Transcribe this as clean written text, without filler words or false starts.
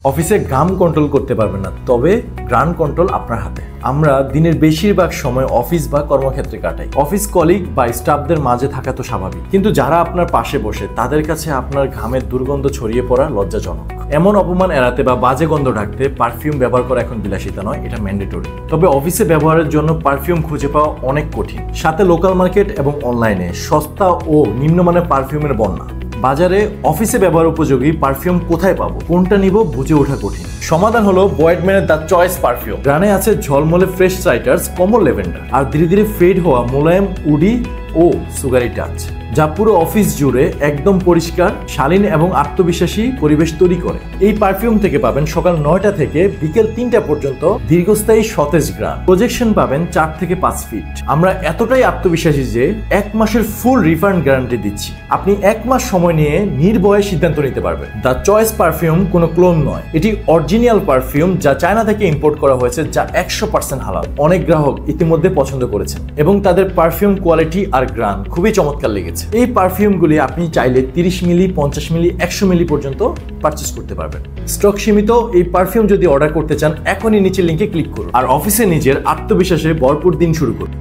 অফিসে ঘাম কন্ট্রোল করতে পারবেন না, তবে গ্রান কন্ট্রোল আপনার হাতে। আমরা দিনের বেশিরভাগ সময় অফিস বা কর্মক্ষেত্রে কাটাই। অফিস কলিগ বা স্টাফদের মাঝে থাকা তো স্বাভাবিক, কিন্তু যারা আপনার পাশে বসে তাদের কাছে আপনার ঘামের দুর্গন্ধ ছড়িয়ে পড়া লজ্জাজনক। এমন অপমান এড়াতে বা বাজে গন্ধ ঢাকতে পারফিউম ব্যবহার করা এখন বিলাসিতা নয়, এটা ম্যান্ডেটরি। তবে অফিসে ব্যবহারের জন্য পারফিউম খুঁজে পাওয়া অনেক কঠিন। সাথে লোকাল মার্কেট এবং অনলাইনে সস্তা ও নিম্নমানের পারফিউমের বন্যা। বাজারে অফিসে ব্যবহার উপযোগী পারফিউম কোথায় পাবো, কোনটা নিব বুঝে ওঠা কঠিন। সমাধান হলো বয়েডম্যানের দ্য চয়েস পারফিউম। গ্রানে আছে ঝলমলে ফ্রেশ সাইটার্স, কমল ল্যাভেন্ডার আর ধীরে ধীরে ফেড হওয়া মোলায়েম উডি ও সুগারি টাচ, যা পুরো অফিস জুড়ে একদম পরিষ্কার, শালীন এবং আত্মবিশ্বাসী পরিবেশ তৈরি করে। এই পারফিউম থেকে পাবেন সকাল 9টা থেকে বিকেল 3টা পর্যন্ত দীর্ঘস্থায়ী সতেজ গ্রান। প্রজেকশন পাবেন 4 থেকে 5 ফিট। আমরা এতটাই আত্মবিশ্বাসী যে 1 মাসের ফুল রিফান্ড গ্যারান্টি দিচ্ছি। আপনি 1 মাস সময় নিয়ে নির্ভয়ে সিদ্ধান্ত নিতে পারবেন। দ্য চয়েস পারফিউম কোনো ক্লোন নয়, এটি অরিজিনাল পারফিউম যা চায়না থেকে ইম্পোর্ট করা হয়েছে, যা 100% হালাল। অনেক গ্রাহক ইতিমধ্যে পছন্দ করেছেন এবং তাদের পারফিউম কোয়ালিটি আর গ্রান খুবই চমৎকার লেগেছে। এই পারফিউমগুলি আপনি চাইলে 30 মিলি, 50 মিলি, 100 মিলি পর্যন্ত পারচেজ করতে পারবেন। স্টক সীমিত। এই পারফিউম যদি অর্ডার করতে চান, এখনই নিচের লিংকে ক্লিক করুন আর অফিসে নিজের আত্মবিশ্বাসে ভরপুর দিন শুরু করুন।